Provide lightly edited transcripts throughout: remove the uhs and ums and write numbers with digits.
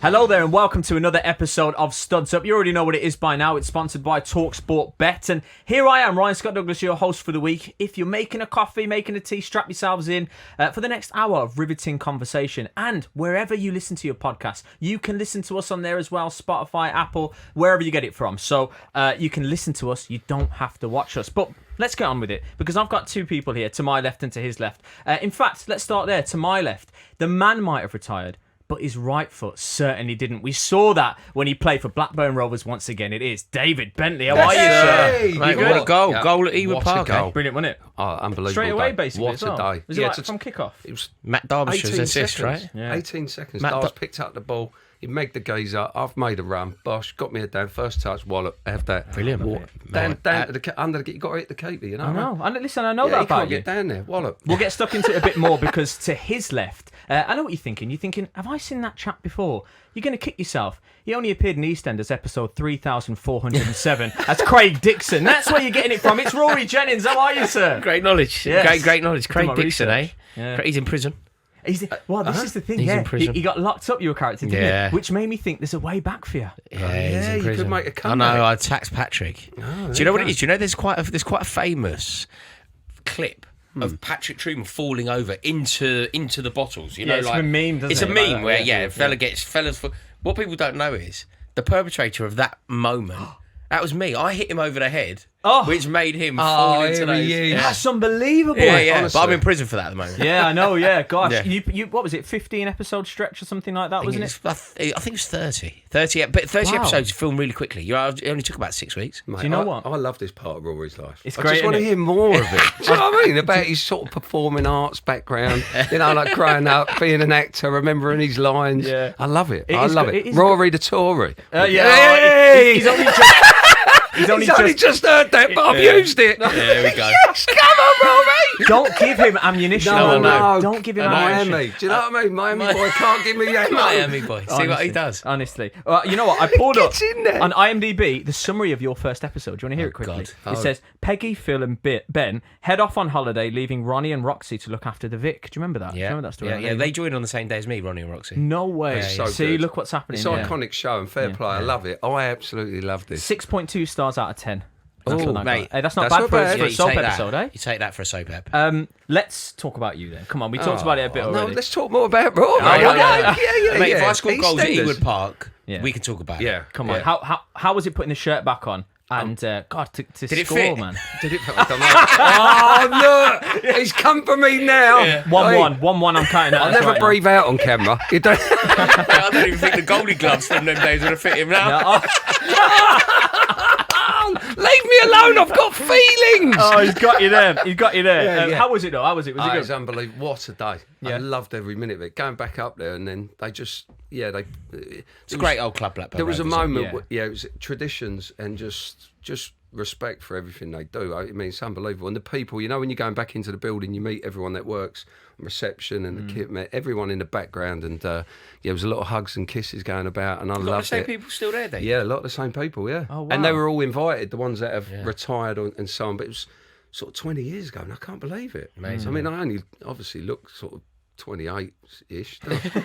Hello there and welcome to another episode of Studs Up. You already know what it is by now. It's sponsored by talkSPORT Bet. And here I am, Ryan Scott Douglas, your host for the week. If you're making a coffee, making a tea, strap yourselves in for the next hour of riveting conversation. And wherever you listen to your podcast, you can listen to us on there as well. Spotify, Apple, wherever you get it from. So you can listen to us. You don't have to watch us. But let's get on with it, because I've got two people here, to my left and to his left. In fact, let's start there. To my left, the man might have retired, but his right foot certainly didn't. We saw that when he played for Blackburn Rovers once again. It is David Bentley. How are you, sir? Mate, what a goal. Yeah. Goal at Ewood Park. Brilliant, wasn't it? Oh, unbelievable. Straight away, day. basically. What a day. Was it like from kick-off? It was Matt Derbyshire's assist, seconds. right? Yeah. 18 seconds. Matt Dars picked up the ball. He megged the geezer. I've made a run. Bosh, got me a down. First touch, wallop. Have that. Brilliant. Down to the under the. You got to hit the keeper. You know. I know. And listen, I know Yeah, that you about can't you. get down there. Wallop. We'll get stuck into it a bit more, because to his left, I know what you're thinking. You're thinking, have I seen that chap before? You're going to kick yourself. He only appeared in EastEnders episode 3407 as Craig Dixon. That's where you're getting it from. It's Rory Jennings. How are you, sir? Great knowledge. Yes. Great knowledge. Craig my Dixon, research. eh? Yeah. He's in prison. This is the thing. He's Yeah, in prison. he got locked up. Your character, didn't Yeah. he? Which made me think there's a way back for you. Yeah, yeah, he's in you prison. could make a I comeback. know. I taxed Patrick. Do you know what it is? Do you know there's quite a famous clip of Patrick Truman falling over into the bottles. You know, it's like a meme, doesn't it's it? a Like meme that, where yeah. fellas. What people don't know is the perpetrator of that moment. That was me. I hit him over the head, which made him fall into here those. he is. Yeah. That's unbelievable. Yeah. honestly. But I'm in prison for that at the moment. Yeah, I know. Yeah, gosh. Yeah. You what was it? 15 episode stretch or something like that, wasn't it? I think it was 30. 30, but 30 Wow. episodes filmed really quickly. It only took about 6 weeks. Mate, Do you know what? I love this part of Rory's life. It's I great, just want to innit? hear more of it. Do you know what I mean? About his sort of performing arts background. You know, like growing up, being an actor, remembering his lines. Yeah. I love it. It I is love good. it. It is Rory the Tory. Yeah. He's only just. He's He's only just heard that, but I've used it. There we go. Yes, come on, Rory. Don't give him ammunition. No. Don't give him ammunition. Miami. Do you know what I mean? Miami boy can't give me ammo. Miami boy. See what he does. Honestly. You know what? I pulled up Gets in there. on IMDb the summary of your first episode. Do you want to hear it quickly? God. It says, Peggy, Phil and Ben head off on holiday, leaving Ronnie and Roxy to look after the Vic. Do you remember that? Do you remember that story? Yeah. They joined on the same day as me, Ronnie and Roxy. No way. It's so See, good. look what's happening. It's yeah. an iconic show and fair play. I love it. I absolutely love this. 6.2 stars out of 10. That's Oh, what I got. mate. Hey, that's not That's bad not for bad. a You soap take episode, that. eh? You take that for a soap ep. Let's talk about you then. Come on, we talked about it a bit No, already. let's talk more about Rory. yeah. Mate, if I scored goals at EastEnders. Ewood Park, Yeah. we can talk about Yeah. it. Come on, how was it putting the shirt back on? And God, to Did it score, fit? man. Did it? Oh look, he's come for me now. Yeah. 1-1, I'm counting that. I'll never breathe out on camera. You don't. I don't even think the goalie gloves from them days would have fit him now. Leave me alone. I've got feelings. Oh, he's got you there. He's got you there. Yeah. How was it though? How was it? Was Oh, it it was good? unbelievable. What a day. Yeah. I loved every minute of it. Going back up there and then they just, It's a great old club, Blackburn. There was a Rovers. moment, Yeah. it was traditions and just respect for everything they do. I mean, it's unbelievable. And the people, you know, when you're going back into the building, you meet everyone that works on reception and the kit, met everyone in the background. And there was a lot of hugs and kisses going about, and I A lot of the loved same it. people still there, then. Yeah, a lot of the same people, yeah. Oh, wow. And they were all invited, the ones that have retired and so on. But it was sort of 20 years ago, and I can't believe it. Amazing. I mean, I only obviously look sort of 28-ish.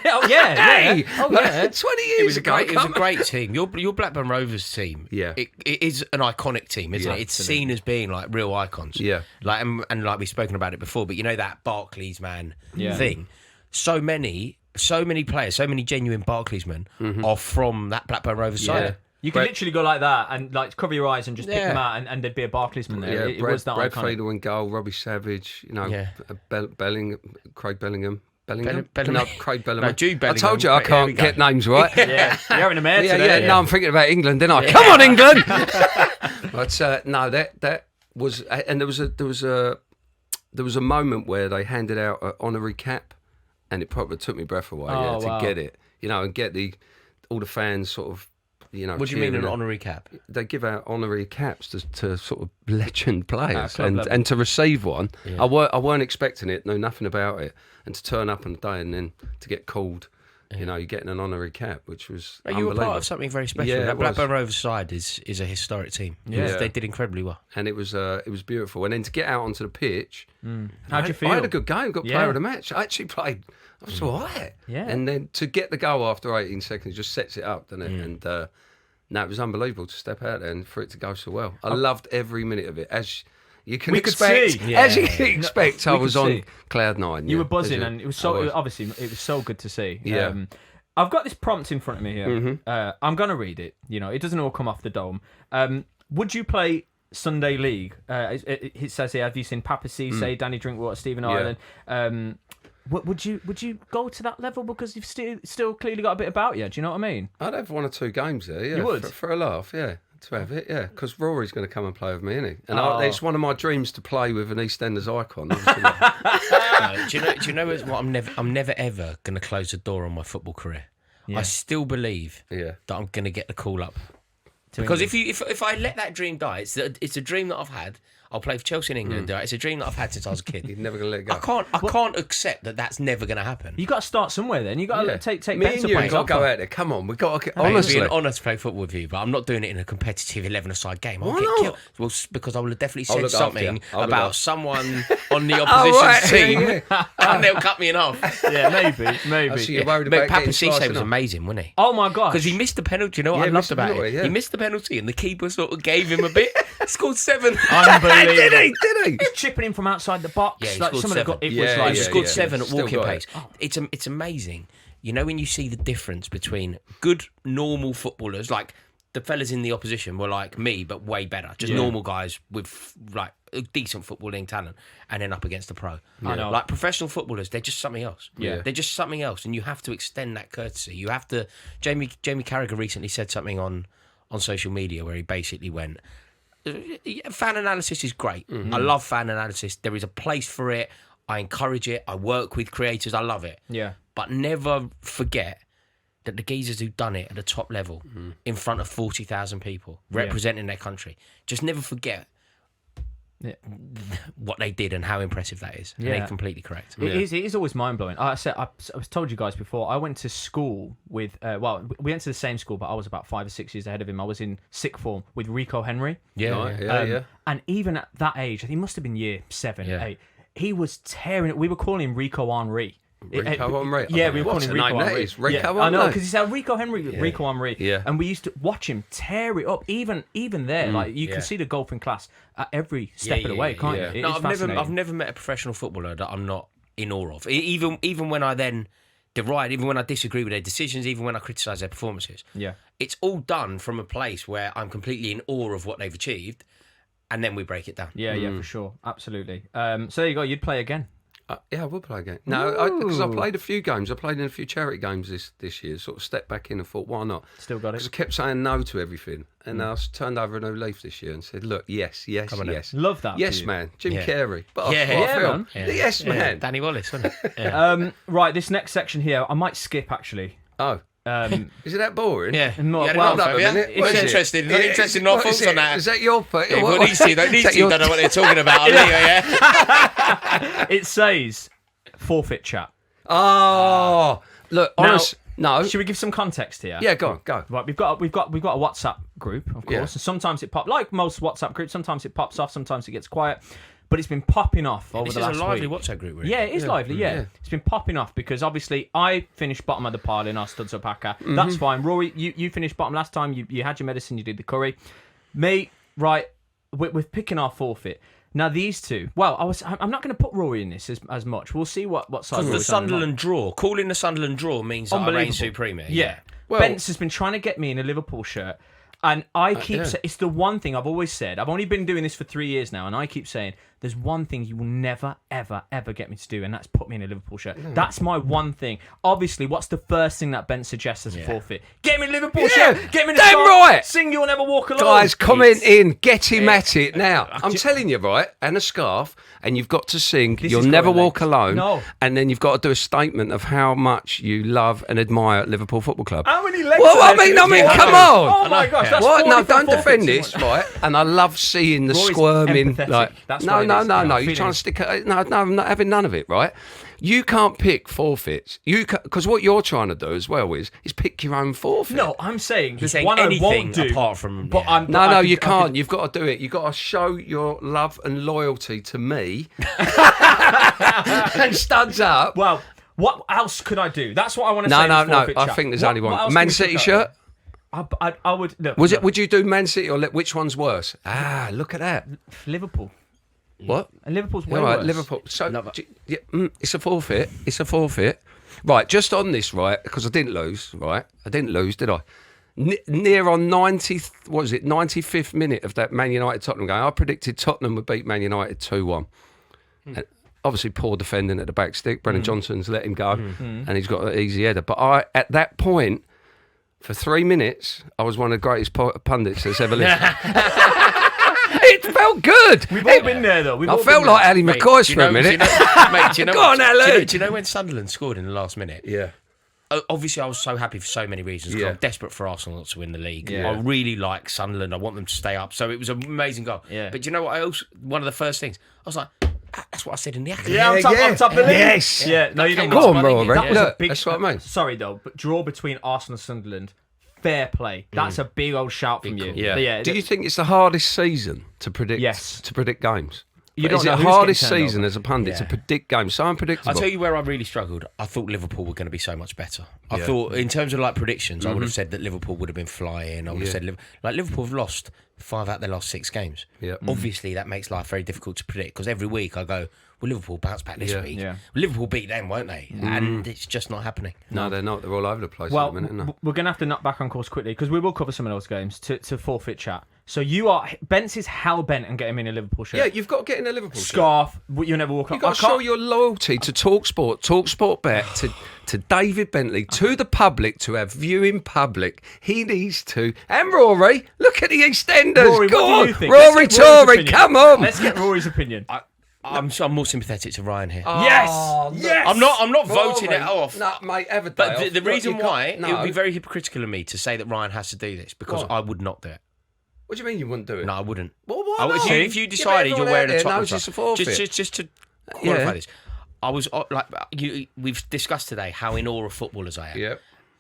Oh yeah. Hey! Oh yeah. 20 It years was, ago. it was a great team. Your Blackburn Rovers team, Yeah. it is an iconic team, isn't Yeah, it? It's seen as being like real icons. Yeah. Like and like we've spoken about it before, but you know that Barclays man Yeah. thing. So many players, so many genuine Barclays men are from that Blackburn Rovers side. You can literally go like that and like cover your eyes and just pick Yeah. them out, and there'd be a Barclaysman there. Yeah, It was that Brad iconic. Friedel in goal, Robbie Savage, you know, Yeah. Craig Bellingham. Bellamy. No, Craig Bellingham. No, Jude Bellingham. I told you I There we can't go. get names right. Yeah, you're having a mare today. No, I'm thinking about England, didn't I? Come on, England! But no, that was, and there was a moment where they handed out an honorary cap, and it probably took me breath away to get it, you know, and get all the fans sort of, you know. What do you mean an cheering. honorary cap? They give out honorary caps to sort of legend players, club level. and to receive one, I weren't expecting it, knew nothing about it, and to turn up on the day and then to get called, You know, you're getting an honorary cap, which was You were unbelievable. part of something very special. Yeah, that it was. Blackburn Rovers side is a historic team. Yeah. They did incredibly well. And it was beautiful. And then to get out onto the pitch, How'd you feel? I had a good game. Got Yeah. player of the match. I actually played. I was all right. Yeah. And then to get the goal after 18 seconds just sets it up, doesn't it? And no, it was unbelievable to step out there and for it to go so well. I loved every minute of it, as you can We could expect. see. As you can expect, I we was could on see. cloud nine. You yeah. were buzzing, As and it was I so obviously it was so good to see. Yeah. I've got this prompt in front of me here. I'm gonna read it. You know, it doesn't all come off the dome. Would you play Sunday League? It says here, have you seen Papa Cisse, Danny Drinkwater, Stephen Ireland? Would you go to that level because you've still clearly got a bit about you? Do you know what I mean? I'd have 1 or 2 games there. Yeah, You would? for a laugh. Yeah. To have it, yeah, because Rory's going to come and play with me, isn't he? And it's one of my dreams to play with an EastEnders icon. Do you know what? I'm never ever going to close the door on my football career. Yeah. I still believe that I'm going to get the call up. Because if I let that dream die, it's a dream that I've had. I'll play for Chelsea in England. It's a dream that I've had since I was a kid. You're never going to let it go. I can't accept that that's never going to happen. You got to start somewhere. Then you got to take Me Ben's and you approach got to off go her. out there. Come on, we got to. Mate, it'd Honestly, be an honour to play football with you, but I'm not doing it in a competitive 11-a-side game. I'll Why get not? killed. Well, because I will have definitely said look after something you. I'll look about after- someone on the opposition right, team, yeah. and they'll cut me in half. Yeah, maybe. I see you're worried Mate, about Papa getting Cisse sliced was up. amazing, wasn't he? Oh my gosh! Because he missed the penalty. You know what Yeah, I he loved missed the about penalty, it? yeah. He missed the penalty, and the keeper sort of gave him a bit. Scored 7. Unbelievable. Did he? Chipping in from outside the box. Yeah, he like scored some of the 7. it Yeah, was like He yeah, scored yeah. 7 at Still walking got pace. It's amazing. You know when you see the difference between good normal footballers, like the fellas in the opposition were like me, but way better. Just normal guys with like a decent footballing talent, and then up against a pro. I know. Like professional footballers, they're just something else. Yeah. They're just something else, and you have to extend that courtesy. You have to. Jamie Carragher recently said something on social media where he basically went, fan analysis is great. I love fan analysis. There is a place for it. I encourage it. I work with creators. I love it. Yeah. But never forget that the geezers who've done it at the top level in front of 40,000 people representing their country, just never forget what they did and how impressive that is. And Yeah. they're completely correct. It is always mind blowing. I was told you guys before. I went to school with we went to the same school, but I was about 5 or 6 years ahead of him. I was in sixth form with Rico Henry. Yeah. And even at that age, I think he must have been year 7, Yeah. 8. He was tearing it. We were calling him Rico Henry. Rico Henry? Yeah, we were What's calling him the Rico name that Henry. is? Rico yeah, I know, Henry? because he said Rico Henry, Rico Henry. Yeah. And we used to watch him tear it up. Even there, like you Yeah. can see the golfing class at every step of the way, can't you? It No, is I've fascinating. never met a professional footballer that I'm not in awe of. Even when I then deride, even when I disagree with their decisions, even when I criticise their performances. Yeah. It's all done from a place where I'm completely in awe of what they've achieved, and then we break it down. Yeah, for sure. Absolutely. So there you go. You'd play again. Yeah, I will play again. No, because I played a few games. I played in a few charity games this year. Sort of stepped back in and thought, why not? Still got Because I it. kept saying no to everything, and I turned over a new leaf this year and said, "Look, yes, Love that. yes, for you. man, Jim Yeah. Carrey." But Yeah, I yeah, feel, man. yes, man. Danny Wallace, wasn't it? Yeah. Right, this next section here, I might skip actually. Oh, is it that boring? Yeah. No, You had well, enough, have you? minute. It's What is it? interesting. Yeah, Interesting. Not what is thoughts on it? that. Is that your put? Yeah, well, these two don't know what they're talking about. Yeah. It says forfeit chat. Oh, look, Now, honest. No. Should we give some context here? Yeah, go on. Right, we've got a WhatsApp group, of course, Yeah. and sometimes it like most WhatsApp groups, sometimes it pops off, sometimes it gets quiet, but it's been popping off over This the is last a lively week. WhatsApp group, really. Yeah, it is lively, yeah. It's been popping off because obviously I finished bottom of the pile in our Studs Alpaca. That's fine. Rory, you finished bottom last time. You had your medicine, you did the curry. Me, right, we're picking our forfeit. Now these two, I'm not going to put Rory in this as much. We'll see what side. Because the Rory's on. Sunderland draw, calling the Sunderland draw means that I reign Unbelievable. supreme here. Yeah. Well- Bence has been trying to get me in a Liverpool shirt. And I keep saying, it's the one thing I've always said. I've only been doing this for 3 years now, and I keep saying, there's one thing you will never, ever, ever get me to do, and that's put me in a Liverpool shirt. That's my one thing. Obviously, what's the first thing that Ben suggests as a forfeit? Get me a Liverpool shirt! Get me the damn scarf, right! Sing You'll Never Walk Alone! Guys, comment in, get him at it now. I'm telling you, right, and a scarf, and you've got to sing This You'll is Never going Walk late. Alone, No. and then you've got to do a statement of how much you love and admire Liverpool Football Club. How many legs Well, are I there mean, to come this? on! Oh my gosh, that's What? No, 44 don't defend forfeits. this, right? And I love seeing the Rory's squirming. empathetic. Like, That's no, what it no, is. no, Yeah, no. I'm You're feeling trying it. to stick. No, I'm not having none of it, right? You can't pick forfeits. Because what you're trying to do as well is pick your own forfeit. No, I'm saying He's there's saying one I anything won't do. apart from. But yeah. No, you can't. You've got to do it. You've got to show your love and loyalty to me and studs up. Well, what else could I do? That's what I want to No. say. I think there's only one. Man City shirt. I would. Look, Would you do Man City or which one's worse? Look at that. Liverpool. What? And Liverpool's way All right, worse. Liverpool. So it's a forfeit. It's a forfeit. Right, just on this, right? Because I didn't lose, right? I didn't lose, did I? Near on 95th minute of that Man United Tottenham game, I predicted Tottenham would beat Man United 2-1. And obviously, poor defending at the back stick. Brennan Johnson's let him go, and he's got an easy header. But at that point, for 3 minutes, I was one of the greatest pundits that's ever lived. It felt good. We've all been there, though. I felt like Ali McCoy for a minute. Go on, Ali. Do you know when Sunderland scored in the last minute? Yeah. Obviously, I was so happy for so many reasons. 'Cause I'm desperate for Arsenal not to win the league. Yeah. I really like Sunderland. I want them to stay up. So it was an amazing goal. Yeah. But do you know what? One of the first things, I was like, that's what I said in the academy. Yeah, I'm top of the league. Yes. Yeah. No, you don't. Go on, Rory. Rory. That was a Look, big. that's what I mean. Sorry though, but draw between Arsenal and Sunderland. Fair play. That's a big old shout from you. call. Yeah. Do you think it's the hardest season to predict? Yes. To predict games. You don't is know it who's hardest getting turned season over. as a pundit to Yeah. predict games? So unpredictable. I'll tell you where I really struggled. I thought Liverpool were going to be so much better. I thought, in terms of like predictions, I would have said that Liverpool would have been flying. I would have said, Liverpool have lost 5 out of their last 6 games. Yeah. Obviously, that makes life very difficult to predict because every week I go, well, Liverpool bounce back this week. Yeah. Liverpool beat them, won't they? And it's just not happening. No, they're not. They're all over the place Well, at the minute, aren't they? we're going to have to nut back on course quickly because we will cover some of those games to forfeit chat. So Bent's is hell bent and get him in a Liverpool shirt. Yeah, you've got to get in a Liverpool shirt. Scarf. You never walk You've up. got to show your loyalty to TalkSport Bet, to David Bentley, to the public, to our viewing public. He needs to. And Rory, look at the EastEnders. Rory, Go what on. do you think? Rory Let's get Rory's Tory, opinion. come on. Let's get Rory's opinion. I'm more sympathetic to Ryan here. Yes. I'm not Rory. voting it off. No, mate, have a day But off. the reason You can't- why, no. it would be very hypocritical of me to say that Ryan has to do this because I would not do it. What do you mean you wouldn't do it? No, I wouldn't. Well, why If not? you decided Give you're everyone wearing out a there Tottenham knows it's a forfeit. just to qualify Yeah. this, I was we've discussed today how in awe of footballers I am. Yeah.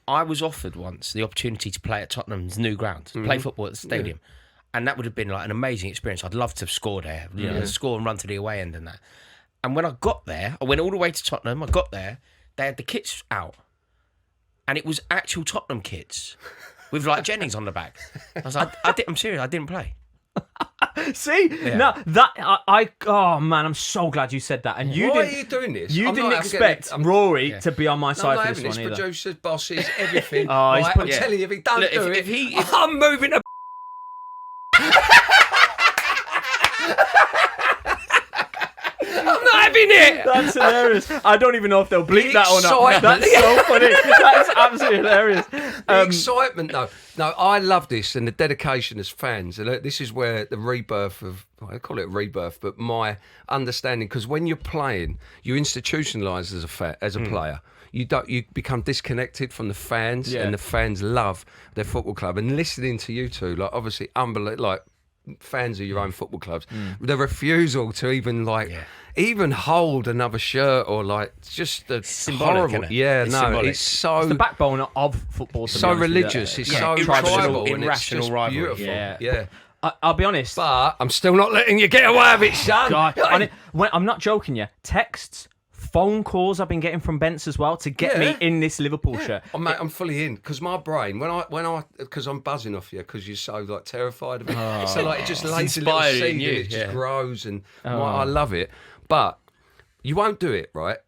I was offered once the opportunity to play at Tottenham's new ground, to play football at the stadium, and that would have been like an amazing experience. I'd love to have scored there, score and run to the away end and that. And when I got there, I went all the way to Tottenham. I got there, they had the kits out, and it was actual Tottenham kits with like Jennings on the back. I was like, I'm serious, I didn't play. See? No, oh man, I'm so glad you said that. And you Why didn't. are you doing this? You I'm didn't not having expect it. I'm- Rory to be on my No, side I'm for not this having one this. either. Producers, bosses, everything. Oh, he's Right, put- I'm telling you, if he don't Look, do if it, he- I'm moving a. I'm not having it. That's hilarious. I don't even know if they'll bleep The that or not. excitement. That's so funny. That's absolutely hilarious. The excitement, though. No, I love this and the dedication as fans. And this is where the rebirth of, I call it rebirth, but my understanding, because when you're playing, you institutionalise as a player. You become disconnected from the fans, and the fans love their football club. And listening to you two, like obviously unbelievable, like fans of your own football clubs, the refusal to even hold another shirt or like just the symbolic, horrible. isn't it? Yeah, It's no, symbolic. it's so It's the backbone of football. To be so honest with you. religious. It's Yeah, so irrational- tribal, and it's irrational just rivalry. beautiful. Yeah. I'll be honest. But I'm still not letting you get away with it, son. God, I'm not joking you. Texts, phone calls I've been getting from Bents as well to get me in this Liverpool shirt. Oh, mate, I'm fully in because my brain because I'm buzzing off you because you're so like terrified of it. So like it just lays a little inspiring seed and you, it just yeah. grows and I love it. But you won't do it, right?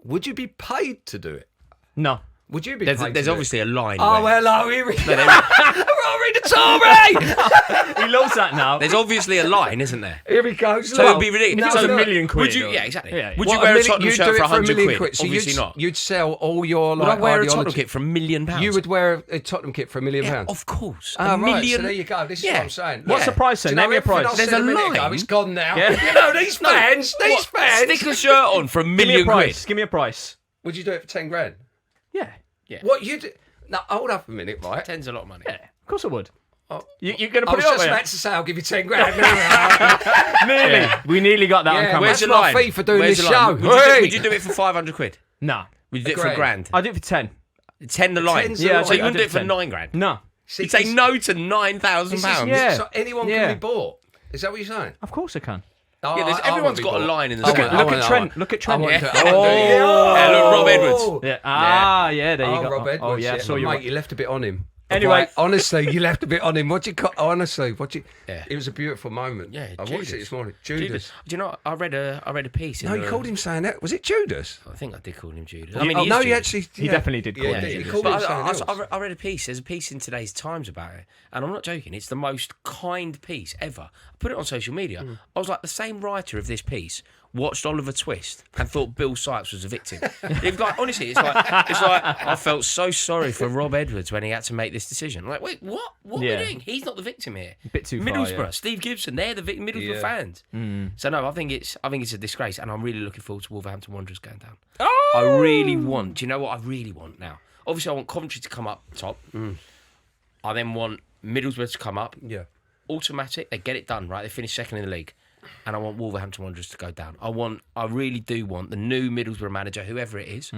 Would you be paid to do it? No. Would you be? paid There's to do obviously a line. Oh, where- hello, here we go. Rory the Tory. He loves that now. There's obviously a line, isn't there? Here he goes. So it'd be ridiculous. If it was So a million quid. Would you? or- Yeah, exactly. Yeah. Would What, you wear a million- Tottenham you'd shirt do it for a 100 million quid? So Obviously you'd, not. You'd sell all your Would like I wear a ideology. Tottenham kit for £1 million? You would wear a Tottenham kit for £1 million. Yeah, of course. Ah, a right, million. so there you go. This is what I'm saying. What's the price then? Do you know Name me a everything price. I There's said a minute ago, line. It's gone now. Yeah. You know, these fans. Stick a shirt on for £1 Give me a million quid. price. Give me a price. Would you do it for 10 grand? Yeah. Yeah. What you do? Now, hold up a minute, right? Ten's a lot of money. Yeah. Of course I would. You're going to I put was it up just there? about to say I'll give you 10 grand. Nearly. Yeah. We nearly got that on camera. Where's the That's line? my fee for doing Where's this the line? show. Would you do it for 500 quid? No. Would you do it for a grand? I'll do it for 10. 10 the line. Ten's the Yeah, line. so you I'd wouldn't do do it for 10. 9 grand? No. See, You'd say this- no to £9,000. this is- Yeah. So anyone Yeah. can be bought. Is that what you're saying? Of course I can. Oh, Yeah, everyone's got a line in the I sky. want- Look I at want- Trent. Look at Trent. I want Yeah. to- I want to do it. Yeah, look, Rob Edwards. Yeah. Yeah, there you Oh, go. Rob Edwards. Oh, yeah, I saw you. Mate, you left a bit on him. Anyway. Right, honestly, you left a bit on him. What do you call? Honestly, what do you? Yeah. It was a beautiful moment. Yeah, I watched Judas. it this morning. Judas. Do you know? I read a piece. No, you called him saying that. Was it Judas? I think I did call him Judas. Oh, I mean, Oh he no, is he Judas. actually. He definitely did call him He Judas. called him But something else. I read a piece. There's a piece in today's Times about it, and I'm not joking. It's the most kind piece ever. I put it on social media. I was like, the same writer of this piece watched Oliver Twist and thought Bill Sykes was a victim. It was like, honestly, it's like I felt so sorry for Rob Edwards when he had to make this decision. I'm like, wait, what? What are Yeah. we doing? He's not the victim here. Bit too far, Middlesbrough, yeah. Steve Gibson, they're the Middlesbrough Yeah. fans. So no, I think it's a disgrace, and I'm really looking forward to Wolverhampton Wanderers going down. Oh! I really want. Do you know what I really want now? Obviously, I want Coventry to come up top. I then want Middlesbrough to come up. Yeah. Automatic. They get it done, right? They finish second in the league. And I want Wolverhampton Wanderers to go down. I really do want the new Middlesbrough manager, whoever it is,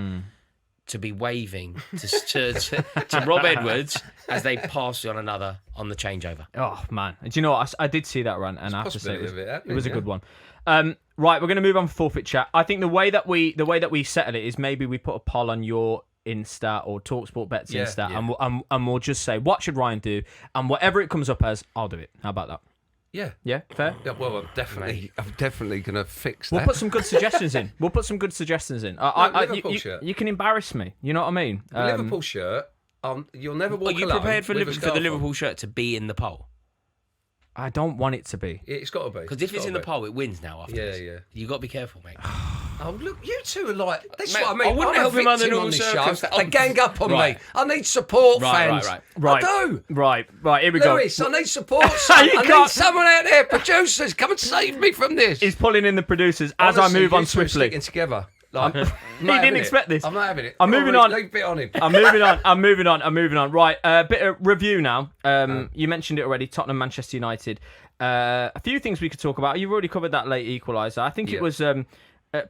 to be waving to Rob Edwards as they pass on the changeover. Oh, man. Do you know what? I did see that run, and I have to say possibility of it it happening, was a yeah. good one. Right, we're going to move on to forfeit chat. I think the way that we settle it is maybe we put a poll on your Insta or talkSPORT Bets Yeah, Insta, yeah. and we'll just say, what should Ryan do? And whatever it comes up as, I'll do it. How about that? Yeah. Yeah, fair? Yeah, well, I'm definitely going to fix that. We'll put some good suggestions in. Liverpool shirt. You can embarrass me. You know what I mean? The Liverpool shirt. You'll never walk Are you alone prepared for with a the scarf on. Liverpool shirt to be in the poll? I don't want it to be. It's got to be. Because if it's in the poll, it wins now after Yeah, this. yeah. You got to be careful, mate. Oh, look, you two are like... That's Mate, what I mean. I wouldn't I'm help a him under victim normal on this show. circumstances. They gang up on Right. me. I need support, Right, fans. Right. I do. Right, here we go. Lewis, I need support. Son. You I need can't- someone out there. Producers, come and save me from this. He's pulling in the producers as Honestly, I move on you two are swiftly. sticking together. Like, I'm He not didn't having expect it. this. I'm not having it. I'm moving Rory, on. Leave a bit on him. I'm moving on. Right, a bit of review now. You mentioned it already. Tottenham, Manchester United. A few things we could talk about. You've already covered that late equaliser. I think it was.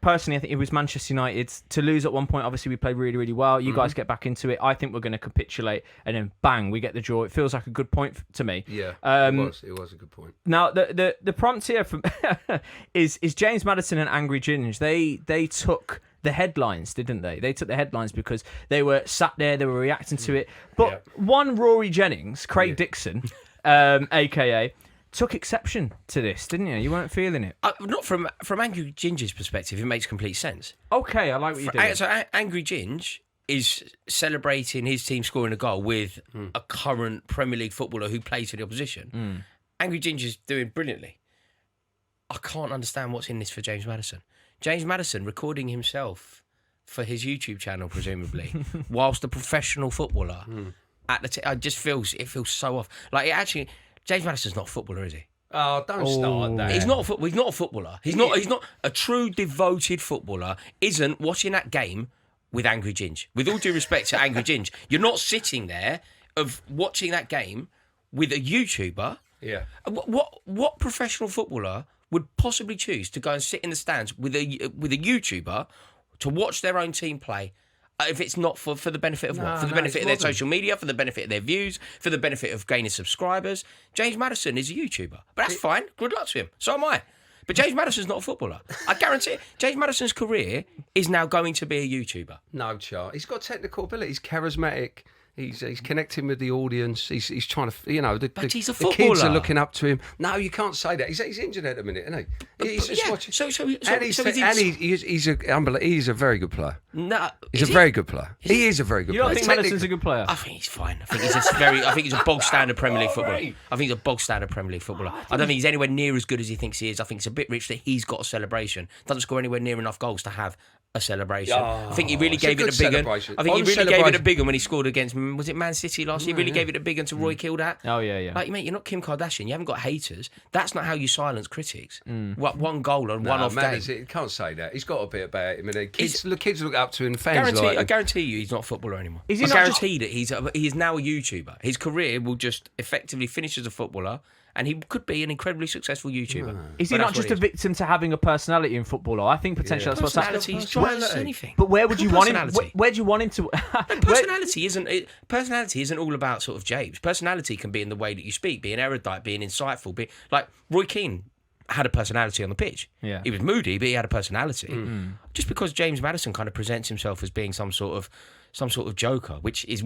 Personally, I think it was Manchester United to lose at one point. Obviously, we played really, really well. You guys get back into it. I think we're going to capitulate, and then bang, we get the draw. It feels like a good point to me. Yeah, it was a good point. Now, the prompt here from is James Madison and Angry Ginge. They took the headlines, didn't they? They took the headlines because they were sat there, they were reacting to it. But one Rory Jennings, Craig Dixon, aka, took exception to this, didn't you? You weren't feeling it. Not from Angry Ginge's perspective, it makes complete sense. Okay, I like what you're doing. So Angry Ginge is celebrating his team scoring a goal with a current Premier League footballer who plays for the opposition. Angry Ginge is doing brilliantly. I can't understand what's in this for James Madison. James Madison recording himself for his YouTube channel, presumably, whilst a professional footballer at the it feels so off. Like, it actually, James Madison's not a footballer, is he? Oh, don't start that. He's not a footballer. He's not a true devoted footballer. Isn't watching that game with Angry Ginge. With all due respect to Angry Ginge, you're not sitting there of watching that game with a YouTuber. Yeah. What professional footballer would possibly choose to go and sit in the stands with a YouTuber to watch their own team play? If it's not for the benefit of what? For the benefit of their social media, for the benefit of their views, for the benefit of gaining subscribers. James Madison is a YouTuber. But that's fine. Good luck to him. So am I. But James Madison's not a footballer. I guarantee it. James Madison's career is now going to be a YouTuber. No, Char. He's got technical ability. He's charismatic. He's connecting with the audience. He's trying to, But he's a the kids footballer. are looking up to him. No, you can't say that. He's injured at the minute, isn't he? He's just watching. He's a very good player. No, He's a very good player. He is a very good You don't player. think Madison's a good player? I think he's fine. I think he's a bog standard Premier League footballer. I think he's a bog standard Premier League footballer. I don't think he's anywhere near as good as he thinks he is. I think it's a bit rich that he's got a celebration. Doesn't score anywhere near enough goals to have a celebration. Oh, I think he really it's a gave it good a big one. celebration. I think he On really gave it a celebration- big one when he scored against, was it Man City last year? He really gave it a big one to Roy Kildat. Oh, yeah. Like, mate, you're not Kim Kardashian. You haven't got haters. That's not how you silence critics. What, one goal on one off game. You can't say that. He's got a bit about him. And kids look up to him. Fans like I him. guarantee you he's not a footballer anymore. Is he I not guarantee that he is now a YouTuber. His career will just effectively finish as a footballer, and he could be an incredibly successful YouTuber. Is he But not that's just what a he is. victim to having a personality in football? Though? I think potentially that's what's happening. Personality, he's trying to anything. But where would you want him? Personality. Where do you want him to? Personality isn't all about sort of James. Personality can be in the way that you speak, being erudite, being insightful. Like Roy Keane had a personality on the pitch. Yeah. He was moody, but he had a personality. Just because James Maddison kind of presents himself as being some sort of joker, which is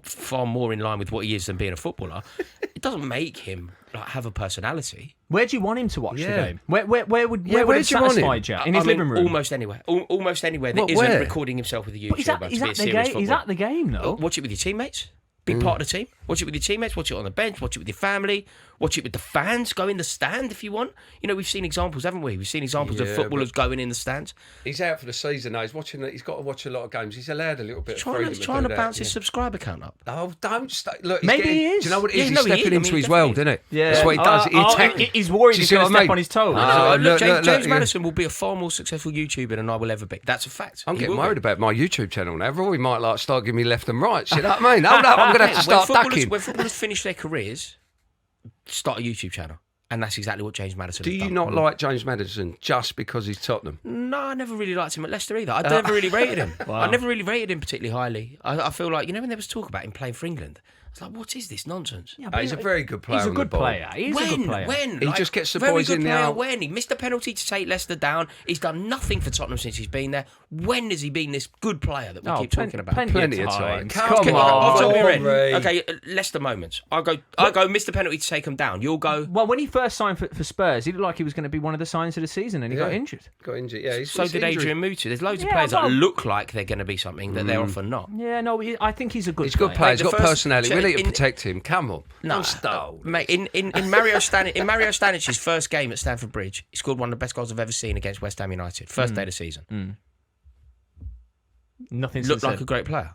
far more in line with what he is than being a footballer, it doesn't make him have a personality. Where do you want him to watch the Yeah. game? Where would where it do you want satisfy him? you? In his living room? Almost anywhere. Almost anywhere that What, isn't where? recording himself with a But YouTuber. he's to be a at the serious game. footballer. He's at the game, though. Watch it with your teammates. Be part of the team. Watch it with your teammates. Watch it on the bench. Watch it with your family. Watch it with the fans. Go in the stand if you want. You know, we've seen examples, haven't we? We've seen examples of Yeah, footballers going in the stands. He's out for the season now. He's got to watch a lot of games. He's allowed a little bit of Trying freedom to do that. bounce his subscriber count up. Oh, don't stay. Look, Maybe he is. Do you know what it Yeah, is? no, He's he is. stepping I into mean, his world, definitely. isn't it? That's what he does. He's worried he's going to step on his toes. James Maddison will be a far more successful YouTuber than I will ever be. That's a fact. I'm He getting will worried be. about my YouTube channel now. Rory might start giving me left and right. You know what I mean? Hold up, I'm going to have to start ducking. When footballers finish their careers, start a YouTube channel. And that's exactly what James Maddison Do has you done. not like James Maddison just because he's Tottenham? No, I never really liked him at Leicester either. I never really rated him. I never really rated him particularly highly. I feel like, when there was talk about him playing for England, I was like, what is this nonsense? Yeah, but He's a very good player. He's a on the good ball. player. He's a good player. When? He just gets the very boys good in the player out. when? He missed a penalty to take Leicester down. He's done nothing for Tottenham since he's been there. When has he been this good player that we keep talking about? Plenty of time. Come Okay, off the top of your head. Rory. Okay, Leicester moments. I go, missed the penalty to take him down. You'll go. Well, when he first signed for Spurs, he looked like he was going to be one of the signings of the season, and he got injured. Got injured, yeah. So did Adrian Mutu. There's loads of Yeah, players that well- look like they're going to be something that they're often not. Yeah, no, I think he's a good He's a player. good player. He's the got first- personality. We need to in- protect him. Come on. No, mate. In Mario Stanic's first game at Stamford Bridge, he scored one of the best goals I've ever seen against West Ham United. First day of the season. Nothing Looked since like then. a great player.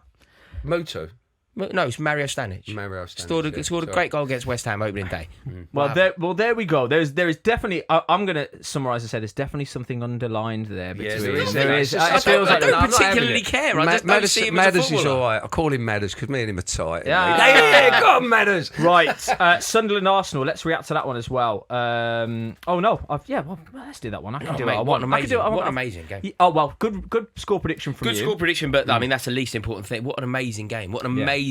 Mutu. No, it's Mario Stanic. Mario Stanic, Scored a great goal against West Ham opening day. Well, there we go. There is definitely. I'm going to summarise. I said there's definitely something underlined there. Yes, Between. there is. It I feels like don't I'm not having particularly it. care. I just don't see him as a Madders is footballer. all right. I call him Madders because me and him are tight. Yeah. Go on, Madders. Right, Sunderland Arsenal. Let's react to that one as well. Oh no, well, let's do that one. I can do it. Mate, I what want. an I can do it. I amazing, want- what an amazing game. Oh well, good score prediction from Good you. score prediction, but I mean that's the least important thing. What an amazing game! What an amazing,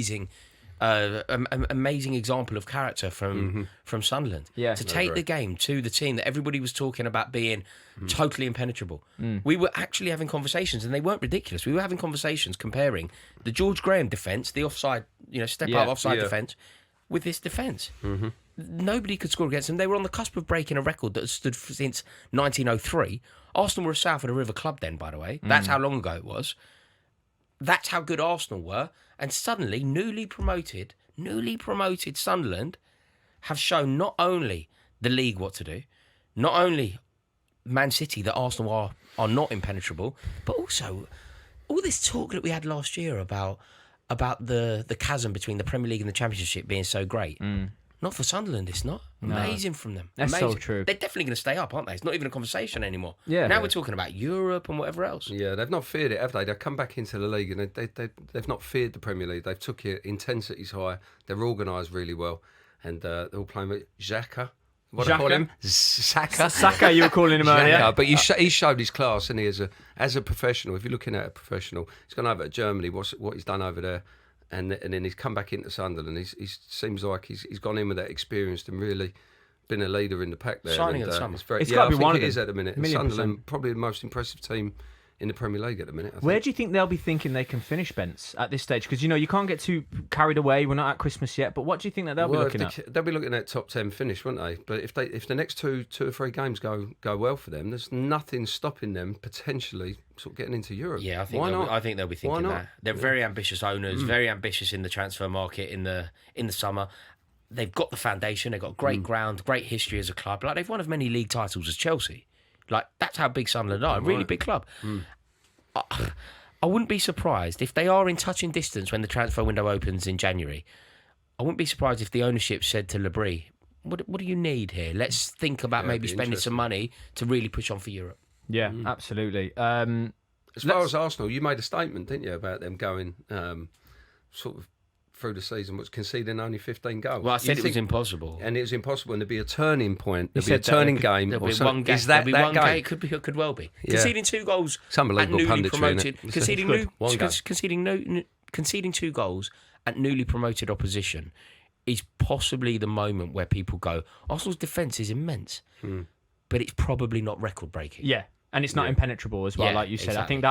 amazing example of character from Sunderland. Yeah. To take the game to the team that everybody was talking about being totally impenetrable. We were actually having conversations, and they weren't ridiculous. We were having conversations comparing the George Graham defence, the offside, step up offside defence, with this defence. Nobody could score against them. They were on the cusp of breaking a record that has stood since 1903. Arsenal were a South of the River club then, by the way. That's how long ago it was. That's how good Arsenal were. And suddenly, newly promoted Sunderland have shown not only the league what to do, not only Man City that Arsenal are not impenetrable, but also all this talk that we had last year about the chasm between the Premier League and the Championship being so great. Not for Sunderland, it's not. Amazing from them. That's Amazing. so true. They're definitely going to stay up, aren't they? It's not even a conversation anymore. Yeah. Now we're talking about Europe and whatever else. Yeah, they've not feared it, have they? They've come back into the league and they've not feared the Premier League. They've took it, intensity's high, they're organised really well, and they're all playing with Xhaka. What do I call him? Saka. Saka, you were calling him earlier. Xhaka, but he showed his class, and he as a professional. If you're looking at a professional, he's gone over to Germany. What he's done over there, and then he's come back into Sunderland. He seems like he's gone in with that experience and really been a leader in the pack there. Signing and, at the summer. It's gotta be I think one of it them. is at the minute. 1,000,000%. Sunderland probably the most impressive team in the Premier League at the minute. I Where think. do you think they'll be thinking they can finish, Bents, at this stage? Because, you can't get too carried away. We're not at Christmas yet. But what do you think that they'll be looking at? They'll be looking at top 10 finish, won't they? But if the next two or three games go well for them, there's nothing stopping them potentially sort of getting into Europe. Yeah, I think Why they'll, not? I think they'll be Why thinking not? that. They're very ambitious owners, very ambitious in the transfer market in the summer. They've got the foundation. They've got great ground, great history as a club. Like they've won as many league titles as Chelsea. Like that's how big Sunderland are. A really big club. I wouldn't be surprised if they are in touching distance when the transfer window opens in January. I wouldn't be surprised if the ownership said to Labrie, what do you need here? Let's think about maybe spending some money to really push on for Europe. Yeah, absolutely. As far as Arsenal, you made a statement, didn't you, about them going sort of through the season, was conceding only 15 goals. Well, I said it was impossible. And it was impossible, and there'd be a turning point. There'd be a turning game. There'll be or one game. Is that there'll be that one game? Game. It could well be. Yeah. Conceding 2 goals It's unbelievable at newly punditry, promoted. innit? Conceding 2 goals at newly promoted opposition is possibly the moment where people go, Arsenal's defence is immense, but it's probably not record breaking. Yeah. And it's not impenetrable as well, like you said. Exactly.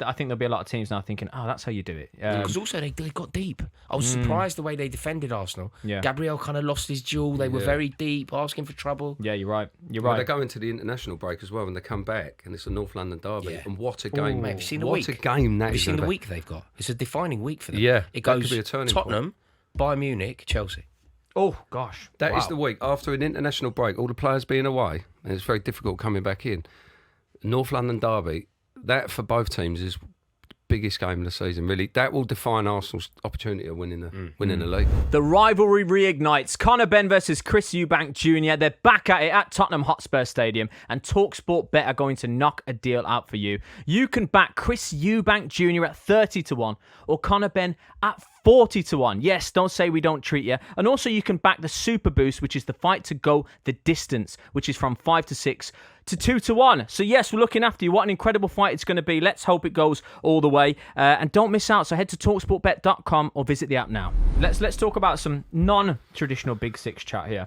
I think there'll be a lot of teams now thinking, oh, that's how you do it. Because also they got deep. I was surprised the way they defended Arsenal. Yeah. Gabriel kind of lost his jewel. They were very deep, asking for trouble. Yeah, you're right. Well, they go into the international break as well, and they come back, and it's a North London derby. Yeah. And what a game! Mate, have you seen the what week? a game that Have you is seen the gonna be. week they've got? It's a defining week for them. Yeah, it that goes could be a turning Tottenham, Bayern Munich, Chelsea. Oh, gosh. That is the week after an international break, all the players being away, and it's very difficult coming back in. North London derby, that for both teams is the biggest game of the season, really. That will define Arsenal's opportunity of winning the league. The rivalry reignites. Benn versus Chris Eubank Jr. They're back at it at Tottenham Hotspur Stadium, and talkSPORT Bet are going to knock a deal out for you. You can back Chris Eubank Jr. at 30-1 or Benn at 40-1. Yes, don't say we don't treat you. And also you can back the Super Boost, which is the fight to go the distance, which is from 5-6 to 2-1. So yes, we're looking after you. What an incredible fight it's going to be. Let's hope it goes all the way. And don't miss out. So head to talksportbet.com or visit the app now. Let's talk about some non-traditional Big Six chat here.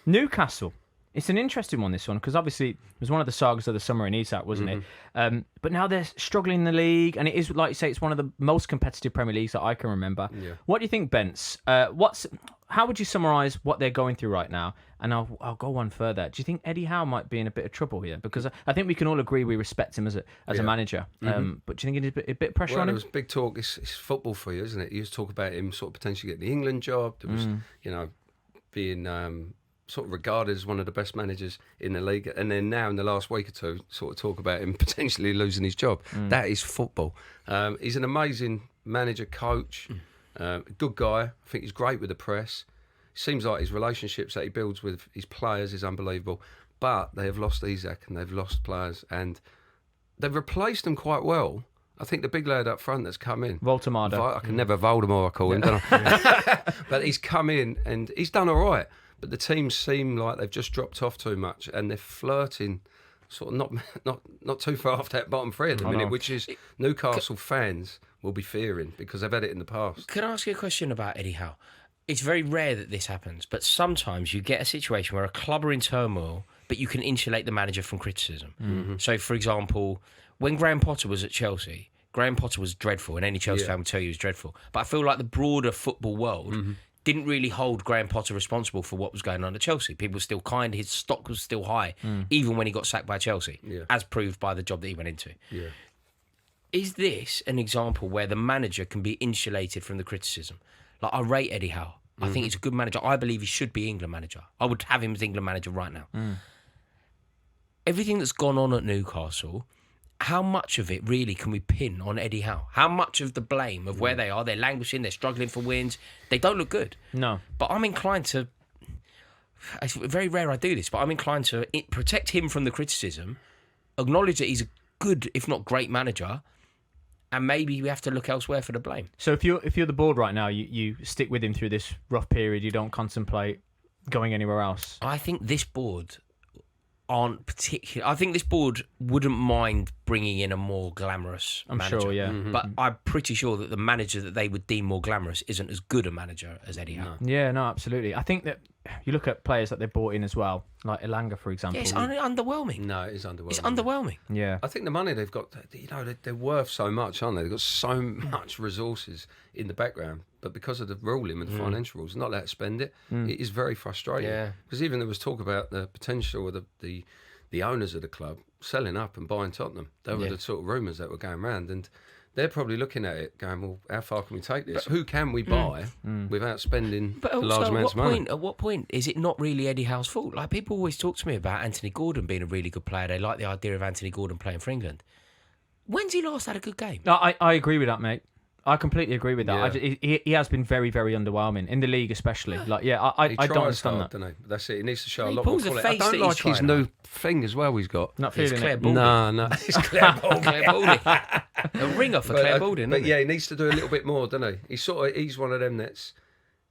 Newcastle. It's an interesting one, this one, because obviously it was one of the sagas of the summer in Isak, wasn't it? But now they're struggling in the league, and it is, like you say, it's one of the most competitive Premier Leagues that I can remember. Yeah. What do you think, Bence? How would you summarise what they're going through right now? And I'll go one further. Do you think Eddie Howe might be in a bit of trouble here? Because I think we can all agree we respect him as a manager. But do you think it is a bit of pressure on him? There was big talk. It's football for you, isn't it? You used to talk about him sort of potentially getting the England job. There was, being sort of regarded as one of the best managers in the league, and then now in the last week or two sort of talk about him potentially losing his job. That is football. He's an amazing manager, coach, good guy. I think he's great with the press. Seems like his relationships that he builds with his players is unbelievable, but they have lost Isak and they've lost players, and they've replaced them quite well. I think the big lad up front that's come in, Voltemada. I can never Voldemort, I call him, don't I? But he's come in and he's done all right. But the teams seem like they've just dropped off too much, and they're flirting, sort of not too far off that bottom three at the minute, which is Newcastle fans will be fearing because they've had it in the past. Can I ask you a question about Eddie Howe? It's very rare that this happens, but sometimes you get a situation where a club are in turmoil, but you can insulate the manager from criticism. So, for example, when Graham Potter was at Chelsea, Graham Potter was dreadful, and any Chelsea fan would tell you he was dreadful. But I feel like the broader football world didn't really hold Graham Potter responsible for what was going on at Chelsea. People were still kind, his stock was still high, even when he got sacked by Chelsea, as proved by the job that he went into. Yeah. Is this an example where the manager can be insulated from the criticism? Like, I rate Eddie Howe. I think he's a good manager. I believe he should be England manager. I would have him as England manager right now. Everything that's gone on at Newcastle, how much of it really can we pin on Eddie Howe? How much of the blame of where they are, they're languishing, they're struggling for wins, they don't look good. No. But I'm inclined to, it's very rare I do this, but I'm inclined to protect him from the criticism, acknowledge that he's a good, if not great manager, and maybe we have to look elsewhere for the blame. So if you're the board right now, you stick with him through this rough period, you don't contemplate going anywhere else? I think this board aren't particular. I think this board wouldn't mind bringing in a more glamorous manager. Sure, yeah. But I'm pretty sure that the manager that they would deem more glamorous isn't as good a manager as Eddie Howe. No. Yeah, no, absolutely. I think that you look at players that they brought in as well, like Elanga, for example. Yeah, it's underwhelming. No, it is underwhelming. It's underwhelming. Yeah. I think the money they've got, they're worth so much, aren't they? They've got so much resources in the background, but because of the ruling and the financial rules, not allowed to spend it. It is very frustrating. Yeah. Because even there was talk about the potential of the owners of the club selling up and buying Tottenham. They were the sort of rumours that were going around, and they're probably looking at it going, well, how far can we take this? But who can we buy without spending large amounts of money? At what point is it not really Eddie Howe's fault? Like, people always talk to me about Anthony Gordon being a really good player. They like the idea of Anthony Gordon playing for England. When's he last had a good game? No, I agree with that, mate. I completely agree with that. Yeah. He has been very, very underwhelming in the league, especially. I don't understand that. Doesn't he? That's it. He needs to show He a lot more pulls a quality. face I that don't he's like his trying new thing as well. He's got. Not It's feeling Claire it. Balding. No. It's Claire Balding. A ringer for Claire Balding, But isn't yeah, he needs to do a little bit more, doesn't he? He's one of them that's.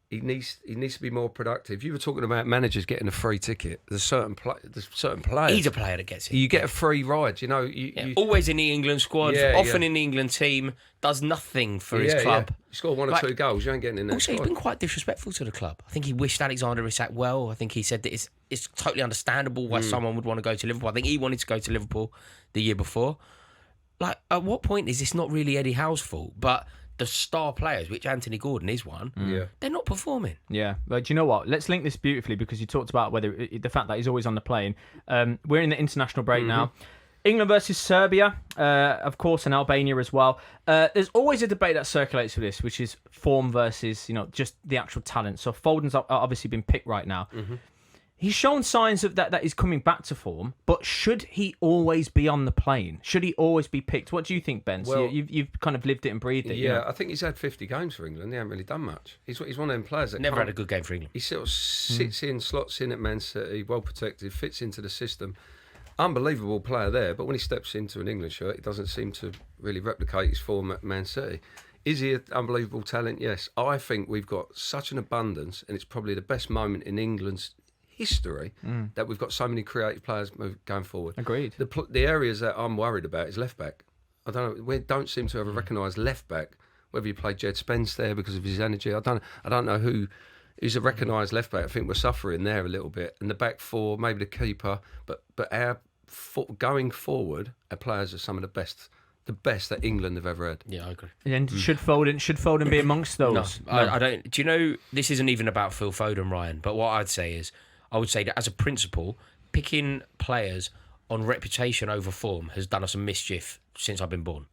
He needs to be more productive. You were talking about managers getting a free ticket. There's certain players. He's a player that gets it. You get a free ride. You know, Always in the England squad, often in the England team, does nothing for his club. Yeah. You score one or two goals, you ain't getting in there. Also, he's been quite disrespectful to the club. I think he wished Alexander Isak well. I think he said that it's totally understandable why someone would want to go to Liverpool. I think he wanted to go to Liverpool the year before. Like, at what point is this not really Eddie Howe's fault? But the star players, which Anthony Gordon is one, they're not performing. Yeah, but do you know what? Let's link this beautifully because you talked about the fact that he's always on the plane. We're in the international break now. England versus Serbia, of course, and Albania as well. There's always a debate that circulates for this, which is form versus, just the actual talent. So Foden's obviously been picked right now. He's shown signs of that he's coming back to form, but should he always be on the plane? Should he always be picked? What do you think, Ben? Well, you've kind of lived it and breathed it. Yeah, I think he's had 50 games for England. He hasn't really done much. He's one of them players that Never had a good game for England. He sort of slots in at Man City, well protected, fits into the system. Unbelievable player there, but when he steps into an England shirt, he doesn't seem to really replicate his form at Man City. Is he an unbelievable talent? Yes. I think we've got such an abundance, and it's probably the best moment in England's history that we've got so many creative players going forward. Agreed. The areas that I'm worried about is left back. I don't know. We don't seem to have a recognised left back. Whether you play Jed Spence there because of his energy, I don't know who's a recognised left back. I think we're suffering there a little bit. And the back four, maybe the keeper, but our going forward, our players are some of the best that England have ever had. Yeah, I agree. And should Foden be amongst those? No, I don't. Do you know, this isn't even about Phil Foden, Ryan, but what I'd say is, I would say that as a principle, picking players on reputation over form has done us a mischief since I've been born.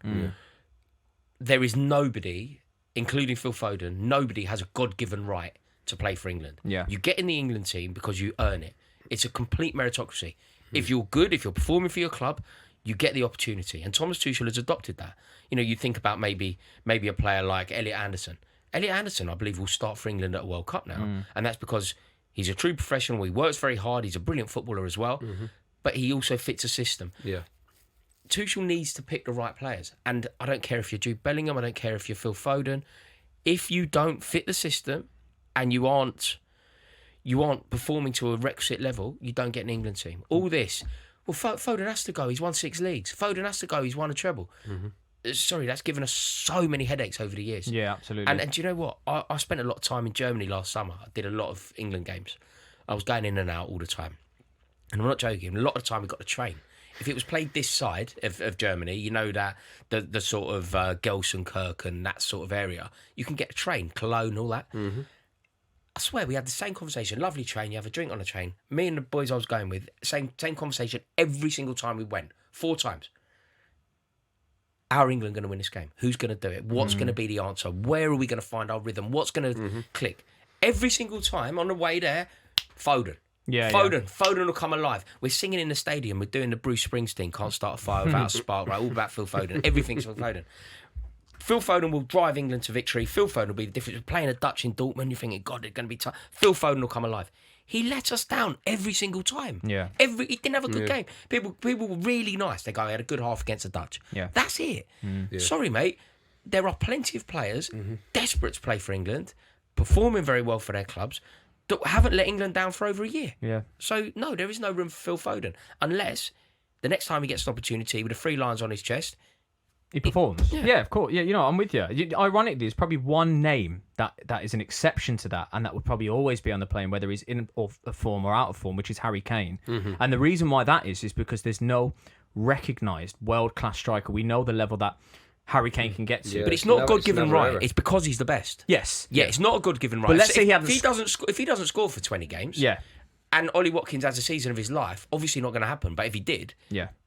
There is nobody, including Phil Foden, nobody has a God-given right to play for England. Yeah. You get in the England team because you earn it. It's a complete meritocracy. If you're good, if you're performing for your club, you get the opportunity. And Thomas Tuchel has adopted that. You think about maybe a player like Elliot Anderson. Elliot Anderson, I believe, will start for England at a World Cup now. And that's because he's a true professional. He works very hard. He's a brilliant footballer as well. But he also fits a system. Yeah. Tuchel needs to pick the right players. And I don't care if you're Jude Bellingham. I don't care if you're Phil Foden. If you don't fit the system and you aren't performing to a requisite level, you don't get an England team. All this, well, Foden has to go. He's won 6 leagues. Foden has to go. He's won a treble. Sorry, that's given us so many headaches over the years. Yeah, absolutely. And do you know what? I spent a lot of time in Germany last summer. I did a lot of England games. I was going in and out all the time. And I'm not joking. A lot of the time we got the train. If it was played this side of Germany, that the sort of Gelsenkirchen and that sort of area, you can get a train, Cologne, all that. I swear we had the same conversation. Lovely train. You have a drink on the train. Me and the boys I was going with, same conversation every single time we went. 4 times. How are England going to win this game? Who's going to do it? What's going to be the answer? Where are we going to find our rhythm? What's going to click? Every single time on the way there, Foden. Foden will come alive. We're singing in the stadium. We're doing the Bruce Springsteen Can't Start a Fire Without a Spark, right? All about Phil Foden. Everything's for Foden. Phil Foden will drive England to victory. Phil Foden will be the difference. We're playing a Dutch in Dortmund. You're thinking, God, it's going to be tough. Phil Foden will come alive. He let us down every single time. Yeah. He didn't have a good game. People were really nice. They go, he had a good half against the Dutch. Yeah. That's it. Sorry, mate. There are plenty of players desperate to play for England, performing very well for their clubs, that haven't let England down for over a year. Yeah. So, no, there is no room for Phil Foden. Unless the next time he gets an opportunity with the 3 lines on his chest, he performs. Yeah, of course. Yeah, I'm with you. Ironically, there's probably one name that is an exception to that, and that would probably always be on the plane, whether he's in form or out of form, which is Harry Kane. And the reason why that is because there's no recognised world-class striker. We know the level that Harry Kane can get to. Yeah, but it's not a God-given right. It's because he's the best. Yes. Yeah, it's not a God-given right. But let's say if he doesn't score for 20 games, and Ollie Watkins has a season of his life, obviously not going to happen. But if he did,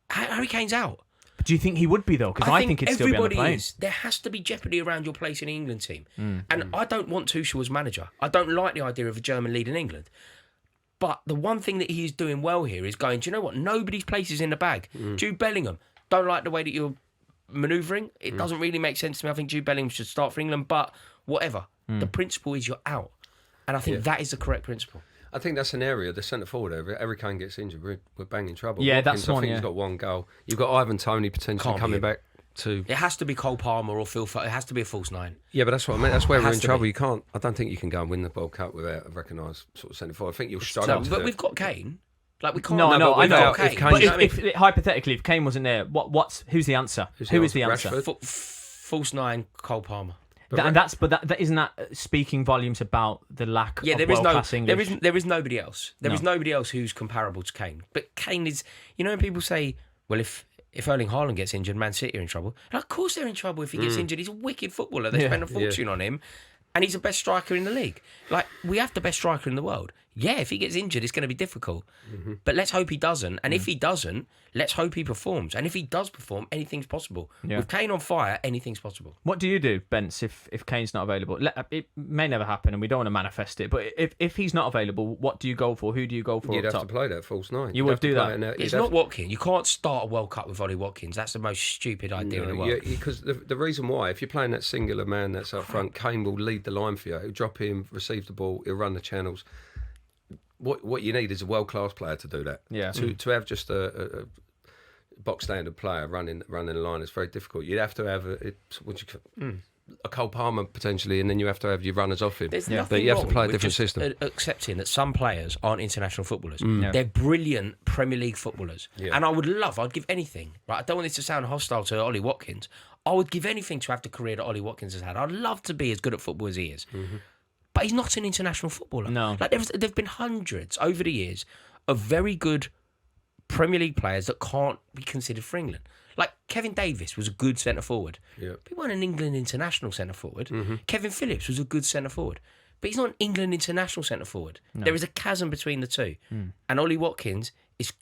Harry Kane's out. But do you think he would be though? Because I think he'd still be on the plane. There has to be jeopardy around your place in the England team, and I don't want Tuchel as manager. I don't like the idea of a German leading England. But the one thing that he's doing well here is going, do you know what? Nobody's place is in the bag. Jude Bellingham, don't like the way that you're manoeuvring. It doesn't really make sense to me. I think Jude Bellingham should start for England, but whatever. The principle is you're out. And I think that is the correct principle. I think that's an area, the centre forward area. Harry Kane gets injured, we're banging trouble. Yeah, Watkins, that's one. I think he's got one goal. You've got Ivan Toney potentially coming back to. It has to be Cole Palmer or Phil Foden. It has to be a false nine. Yeah, but that's what I mean. That's where It we're has in to trouble. be. You can't. I don't think you can go and win the World Cup without a recognised sort of centre forward. I think you'll struggle. But to do we've it. got Kane. Like we can't. No, I know. Kane. But if hypothetically, if Kane wasn't there, who's the answer? Who is the answer? Rashford? False nine, Cole Palmer. That isn't that speaking volumes about the lack of world-class English? There is nobody else. There is nobody else who's comparable to Kane. But Kane is, when people say, well, if Erling Haaland gets injured, Man City are in trouble. And of course they're in trouble if he gets injured. He's a wicked footballer. They spend a fortune on him. And he's the best striker in the league. Like, we have the best striker in the world. Yeah, if he gets injured, it's going to be difficult. But let's hope he doesn't. And if he doesn't, let's hope he performs. And if he does perform, anything's possible. Yeah. With Kane on fire, anything's possible. What do you do, Bence, if Kane's not available? It may never happen, and we don't want to manifest it. But if he's not available, what do you go for? Who do you go for? You'd up have top? to play that false nine. You would do that. It's not Watkins. You can't start a World Cup with Ollie Watkins. That's the most stupid idea in the world. Because the reason why, if you're playing that singular man that's up front, Kane will lead the line for you. He'll drop in, receive the ball, he'll run the channels. What you need is a world-class player to do that. Yeah. To have just a box standard player running the line is very difficult. You'd have to have a Cole Palmer potentially, and then you have to have your runners off him. There's But you have to play a with different just system. Accepting that some players aren't international footballers. They're brilliant Premier League footballers. Yeah. And I'd give anything. Right? I don't want this to sound hostile to Ollie Watkins. I would give anything to have the career that Ollie Watkins has had. I'd love to be as good at football as he is. But he's not an international footballer. No. Like there've been hundreds over the years of very good Premier League players that can't be considered for England. Like Kevin Davis was a good centre forward. Yeah. But he wasn't an England international centre forward. Kevin Phillips was a good centre forward. But he's not an England international centre forward. No. There is a chasm between the two. And Ollie Watkins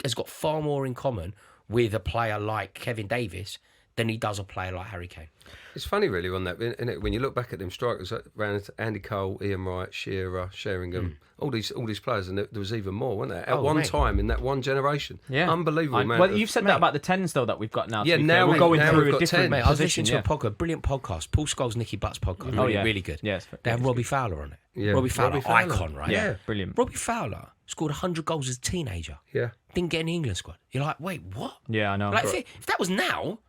has got far more in common with a player like Kevin Davis than he does a player like Harry Kane. It's funny, really, on that. When you look back at them strikers, around Andy Cole, Ian Wright, Shearer, Sheringham, all these players, and there was even more, wasn't there? At one time in that one generation, unbelievable, man. Well, you've said that about the 10s though that we've got now. Yeah, now we're going through a different. I was listening to a brilliant podcast, Paul Scholes, Nicky Butt's podcast. Really good. Yes, they have Robbie Fowler on it. Yeah. Robbie Fowler, icon, right? Yeah, brilliant. Robbie Fowler scored 100 goals as a teenager. Yeah, didn't get in the England squad. You're like, wait, what? Yeah, I know. Like, if that was now.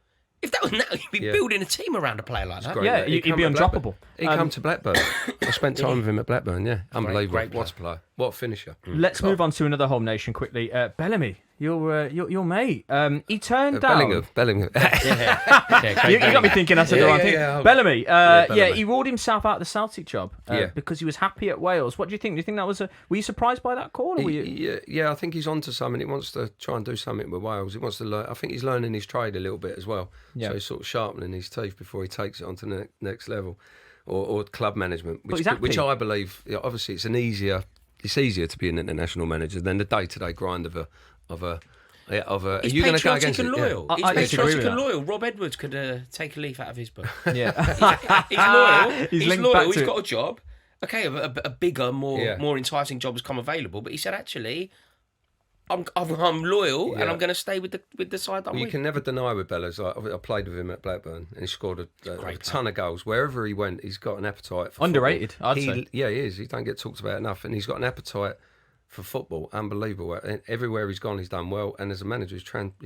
You'd be building a team around a player like that. Great, yeah, he'd be undroppable. He come to Blackburn. I spent time with him at Blackburn, Unbelievable. Great what a player. What a finisher. Let's move on to another home nation quickly. Bellamy, your mate. He turned down... Bellingham. You got me thinking I said the wrong thing. Bellamy. Bellamy. He ruled himself out of the Celtic job because he was happy at Wales. What do you think? Do you think that was were you surprised by that call? Or were you... Yeah, I think he's onto something. He wants to try and do something with Wales. He wants to learn. I think he's learning his trade a little bit as well. Yeah. So he's sort of sharpening his teeth before he takes it on to the next level. Or club management, which I believe, obviously it's easier to be an international manager than the day-to-day grind of a. Are you going to go against and it? loyal. Yeah. He's patriotic and loyal. Rob Edwards could take a leaf out of his book. Yeah, he's loyal. He's loyal. He's to got a job. Okay, a bigger, more enticing job has come available. But he said, actually, I'm loyal and I'm going to stay with the side that I'm with. You can never deny with Bellas. I played with him at Blackburn and he scored a ton of goals. Wherever he went, he's got an appetite for underrated, football. I'd say. Yeah, he is. He don't get talked about enough. And he's got an appetite for football. Unbelievable. And everywhere he's gone, he's done well. And as a manager, he's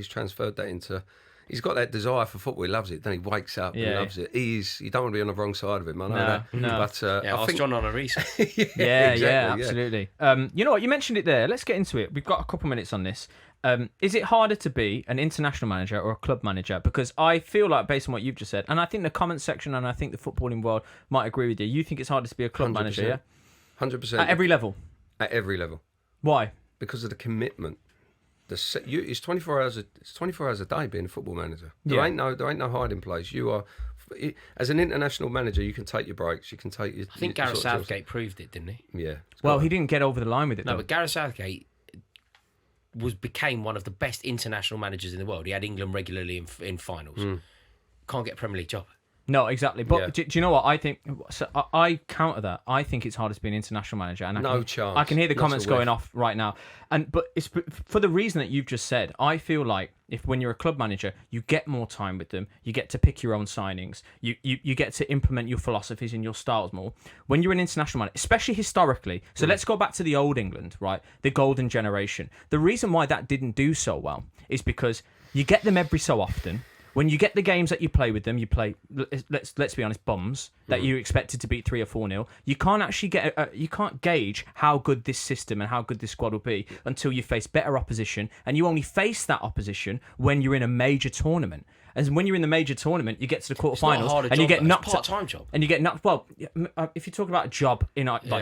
transferred that into... He's got that desire for football. He loves it. Then he wakes up and loves it. You don't want to be on the wrong side of him. I know that. No. But I think John on a reset. Absolutely. You know what? You mentioned it there. Let's get into it. We've got a couple minutes on this. Is it harder to be an international manager or a club manager? Because I feel like, based on what you've just said, and I think the comment section and I think the footballing world might agree with you, you think it's harder to be a club 100%. manager, yeah? 100%. At every level? At every level. Why? Because of the commitment. It's 24 hours. It's 24 hours a day being a football manager. There ain't no hiding place. You are, as an international manager, you can take your breaks. You can take your. I think Gareth Southgate proved it, didn't he? Yeah. Well, he didn't get over the line with it. No, though. but Gareth Southgate became one of the best international managers in the world. He had England regularly in finals. Can't get a Premier League job. No, exactly. But Yeah. do you know what I think? So I counter that. I think it's harder to be an international manager. And No chance. I can hear the Not comments a whiff. going off right now. But it's for the reason that you've just said. I feel like when you're a club manager, you get more time with them. You get to pick your own signings. You get to implement your philosophies and your styles more. When you're an international manager, especially historically. So let's go back to the old England, right? The golden generation. The reason why that didn't do so well is because you get them every so often. When you get the games that you play with them, you play. Let's be honest, bums that you expected to beat 3 or 4-0. You can't actually you can't gauge how good this system and how good this squad will be until you face better opposition, and you only face that opposition when you're in a major tournament. And when you're in the major tournament, you get to the quarterfinals and you get knocked out. Part-time job. And you get knocked. Well, if you talk about a job,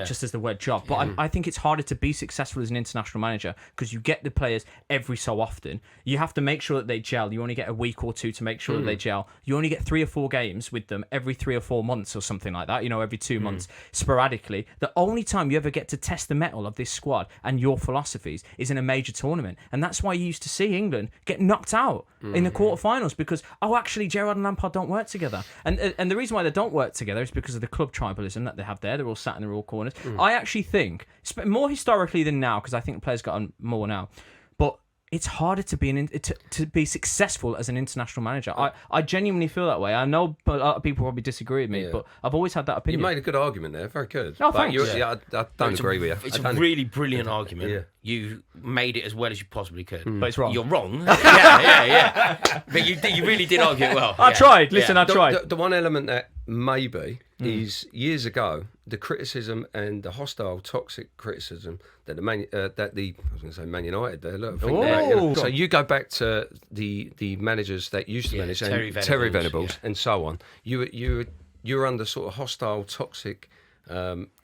just as the word job, but I think it's harder to be successful as an international manager because you get the players every so often. You have to make sure that they gel. You only get a week or two to make sure that they gel. You only get 3 or 4 games with them every 3 or 4 months or something like that. Every 2 months, sporadically. The only time you ever get to test the mettle of this squad and your philosophies is in a major tournament, and that's why you used to see England get knocked out in the quarterfinals because actually Gerrard and Lampard don't work together, and the reason why they don't work together is because of the club tribalism that they have there. They're all sat in their all corners. I actually think more historically than now, because I think the players got on more now, but it's harder to be to be successful as an international manager. I genuinely feel that way. I know a lot of people probably disagree with me, but I've always had that opinion. You made a good argument there. Very good. Oh, thanks. I don't agree with you. It's a really brilliant argument. Yeah. You made it as well as you possibly could. But it's wrong. You're wrong. yeah. But you really did argue it well. I tried. Listen, I tried. The one element that maybe is years ago, the criticism and the hostile, toxic criticism that I was going to say Man United there. Look, think about it, so you go back to the managers that used to manage Terry Venables and so on. You're under sort of hostile, toxic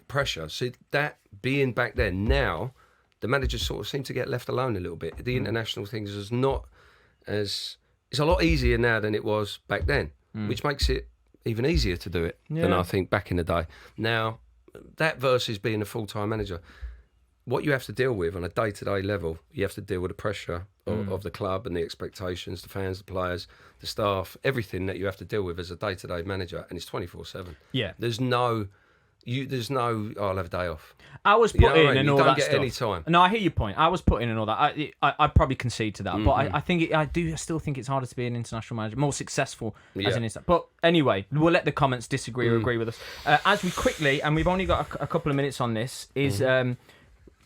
pressure. So that being back then, now the managers sort of seem to get left alone a little bit. The international things is not as it's a lot easier now than it was back then, which makes it even easier to do it than I think back in the day. Now, that versus being a full-time manager, what you have to deal with on a day-to-day level, you have to deal with the pressure of the club and the expectations, the fans, the players, the staff, everything that you have to deal with as a day-to-day manager, and it's 24/7. Yeah. There's no, I'll have a day off. I was put in and all that stuff. You don't get any time. No, I hear your point. I was put in and all that. I probably concede to that, but I still think it's harder to be an international manager, more successful as an international. But anyway, we'll let the comments disagree or agree with us. As we quickly, and we've only got a couple of minutes on this, is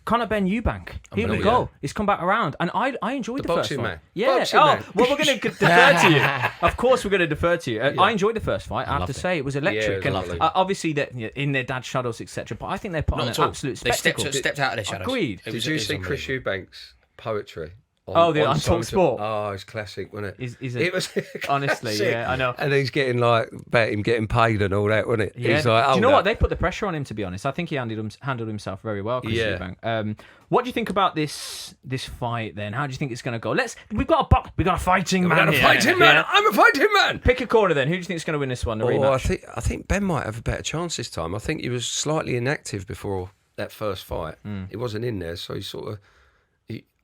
Conor Ben Eubank. Here we go. He's come back around, and I enjoyed the first boxing fight. man. Yeah. Boxing man. Well, we're going to defer to you. Of course, we're going to defer to you. I enjoyed the first fight. I have to say, it was electric. Yeah, and obviously, that in their dad's shadows, etc. But I think they put on an absolute spectacle. They stepped out of their shadows. Agreed. Did you see Chris Eubank's poetry? On talkSPORT. Oh, it's classic, wasn't it? It was honestly, yeah, I know. And he's getting about him getting paid and all that, wasn't it? Yeah. He's like, do you know what? They put the pressure on him, to be honest. I think he handled himself very well, Chris Eubank. What do you think about this fight then? How do you think it's going to go? We've got a fighting man. I'm a fighting man. Pick a corner then. Who do you think is going to win this one? The rematch? I think Ben might have a better chance this time. I think he was slightly inactive before that first fight. He wasn't in there, so he sort of.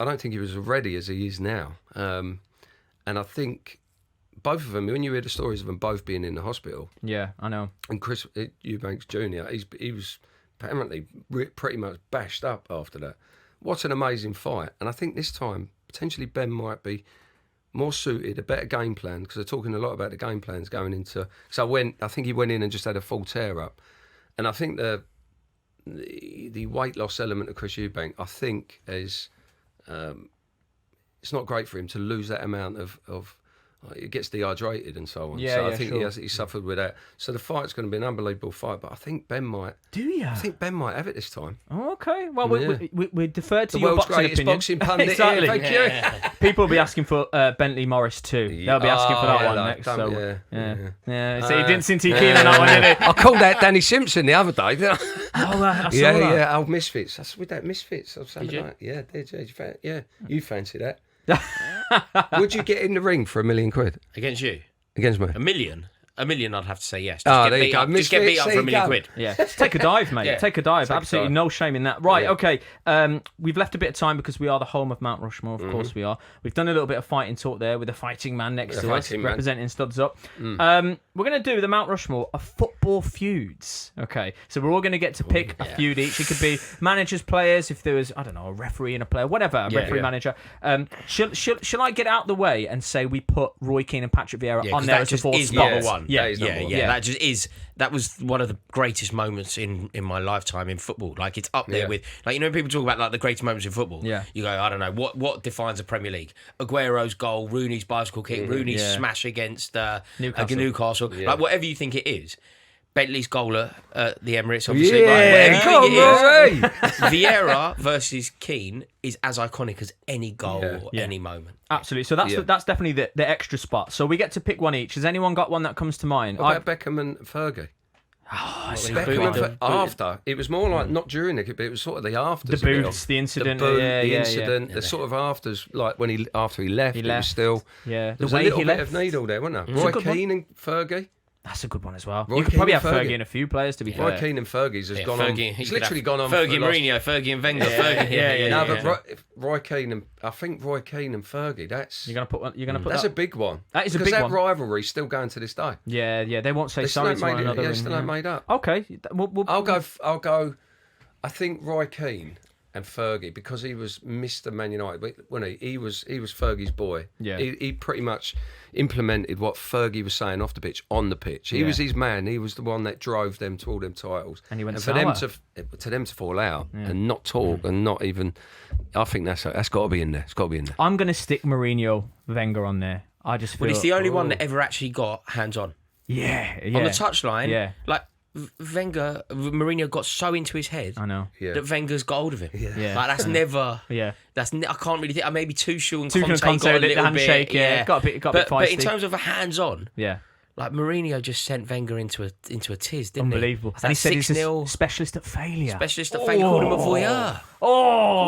I don't think he was as ready as he is now. And I think both of them, when you hear the stories of them both being in the hospital. Yeah, I know. And Chris Eubank Jr., he was apparently pretty much bashed up after that. What an amazing fight. And I think this time, potentially Ben might be more suited, a better game plan, because they're talking a lot about the game plans going into... So I think he went in and just had a full tear-up. And I think the weight loss element of Chris Eubank, I think, is... it's not great for him to lose that amount of it gets dehydrated and so on. I think he suffered with that. So the fight's going to be an unbelievable fight, but I think Ben might. Do you? I think Ben might have it this time. Oh, okay. Well, we defer to the your world's boxing greatest opinion. boxing pundit. Exactly. Here, thank you. People will be asking for Bentley Morris too. They'll be asking for that one next. So he didn't seem too keen on that one, did he? I called that Danny Simpson the other day. Didn't I? I saw that. Yeah, old Misfits. That's with that Misfits. Did you? Yeah, you fancy that? Would you get in the ring for £1 million? Against you? Against me? $1 million? 1 million, I'd have to say yes. There you go. Just get beat up for £1 million quid. Yeah, take a dive, mate. Yeah. Take a dive. Absolutely no shame in that. Right, Yeah. okay. We've left a bit of time because we are the home of Mount Rushmore. Of course we are. We've done a little bit of fighting talk there with a fighting man next to us, representing Studs Up. We're going to do the Mount Rushmore of football feuds. Okay, so we're all going to get to pick a feud each. It could be managers, players, if there was, I don't know, a referee and a player, whatever, a referee, manager. Shall I get out the way and say we put Roy Keane and Patrick Vieira on there as a fourth spot? Number one. Yeah, Number one. That was one of the greatest moments in my lifetime in football. Like, it's up there with, like, you know, people talk about like the greatest moments in football. Yeah. You go, I don't know, what defines a Premier League? Aguero's goal, Rooney's bicycle kick, Rooney's smash against Newcastle. Yeah. Like, whatever you think it is. Bentley's goal at the Emirates, obviously. Yeah, like, come on, Rory. Vieira versus Keane is as iconic as any goal or any moment. Absolutely. So that's definitely the extra spot. So we get to pick one each. Has anyone got one that comes to mind? What about Beckham and Fergie? After. It was more like not during the, but it was sort of the afters. The boots, the incident. The incident, the sort of afters, like after he left, it was still. Yeah. There was a little bit of needle there, wasn't there? Roy Keane and Fergie. That's a good one as well. Roy You could Keane probably and have Fergie Fergie. and a few players, to be fair. Roy Keane and Fergie's has gone Fergie, on. He's literally gone on. Fergie and Mourinho, Fergie and Wenger, Fergie. But Roy Keane and I think Roy Keane and Fergie. That's You're gonna put that's a big one. That is a because big that one. rivalry's still going to this day. Yeah. They won't say They still sorry ain't to one made another. it. Yeah, still ain't made up. Okay. I'll go. I think Roy Keane and Fergie, because he was Mr. Man United, wasn't he? He was Fergie's boy. Yeah. He pretty much implemented what Fergie was saying off the pitch on the pitch. He was his man. He was the one that drove them to all them titles. And he went for them to fall out and not talk and not even. I think that's got to be in there. It's got to be in there. I'm gonna stick Mourinho, Wenger on there. I just feel. Well, he's the only one that ever actually got hands on. Yeah. On the touchline. Yeah. Like, Mourinho got so into his head I know. that Wenger's got hold of him. Yeah. Like, that's never. Yeah. I can't really think. Maybe Tuchel and Tuchel and Conte got a the little handshake. bit. Yeah. Got a bit feisty. But in terms of a hands-on, yeah. like, Mourinho just sent Wenger into a tiz, didn't Unbelievable. he? And he said he's a 6-0 specialist at failure. specialist at failure. Called him a voyeur. Oh,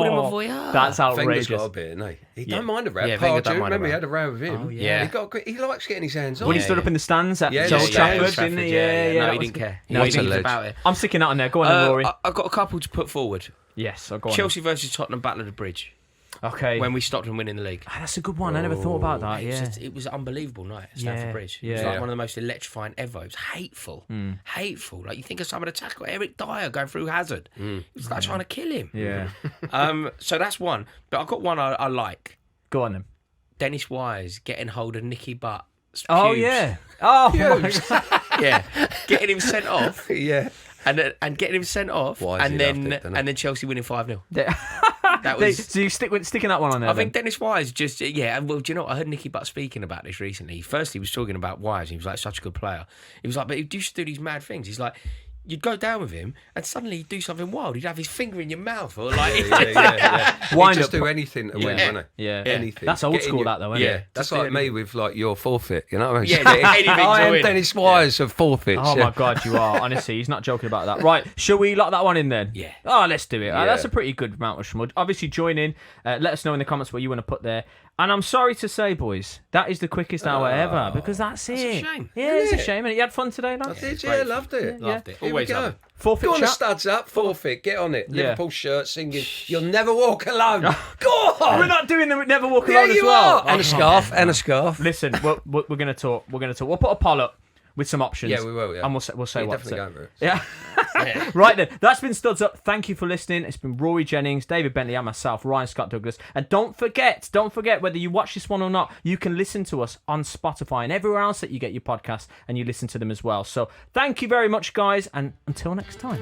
Called him a voyeur. That's Wenger's outrageous. got a bit, isn't he? He don't mind a row. Yeah, Wenger don't mind a remember he row. had a row with him. Oh, yeah. He likes getting his hands on. When he stood up in the stands at Old Old Trafford, Trafford, didn't he? No, that he was didn't good. care. No, He he was didn't. about it. I'm sticking that on there. Go on, then, Rory. I've got a couple to put forward. Yes, I'll go on. Chelsea versus Tottenham, Battle of the Bridge. Okay. When we stopped them winning the league. That's a good one. I never thought about that. Yeah. It was an unbelievable night at Stamford Bridge. It was Yeah. like one of the most electrifying ever. It was hateful. Hateful. Like, you think of some of the tackle, Eric Dyer going through Hazard. It was like trying to kill him. Yeah. So that's one. But I've got one I like. Go on then. Dennis Wise getting hold of Nicky Butt's Oh pubes. yeah. Oh my God. Yeah. Getting him sent off. Yeah. And getting him sent off. Wise, he loved it, didn't he? And then Chelsea winning 5-0. That They- was. so you sticking that one on there? I think then? Dennis Wise just, well, do you know what? I heard Nicky Butt speaking about this recently. First, he was talking about Wise. He was like, such a good player. He was like, but he used to do these mad things. He's like, you'd go down with him and suddenly he'd do something wild. He'd have his finger in your mouth or like. Wind just do anything to win, wouldn't he? Yeah. Anything. That's old Get in school, your- that though, isn't Yeah. it? That's like me with like your forfeit. You know what I mean? Yeah, anything to I am win. Dennis Wise of forfeits. Oh yeah. my God, you are. Honestly, he's not joking about that. Right, shall we lock that one in then? Yeah. Oh, let's do it. Yeah. That's a pretty good Mount Rushmore. Obviously, join in. Let us know in the comments what you want to put there. And I'm sorry to say, boys, that is the quickest hour ever because that's it. a shame. Yeah, it's a Isn't it? shame. And you had fun today, I lad? did, yeah, loved it. Loved it. Here we Always go. love it. Forfeit Go on the chat. studs up, forfeit, get on it. Yeah. Liverpool shirt singing, you'll never walk alone. Go on! We're not doing the Never Walk Yeah, Alone as you well. are. And a scarf, and a scarf. Listen, we're going to talk. We're going to talk. We'll put a poll up with some options. Yeah, we will, yeah. And we'll say You're what's definitely it. going for it. Yeah. Right then, that's been Studs Up. Thank you for listening. It's been Rory Jennings, David Bentley, and myself, Ryan Scott Douglas. And don't forget, whether you watch this one or not, you can listen to us on Spotify and everywhere else that you get your podcasts, and you listen to them as well. So thank you very much, guys, and until next time.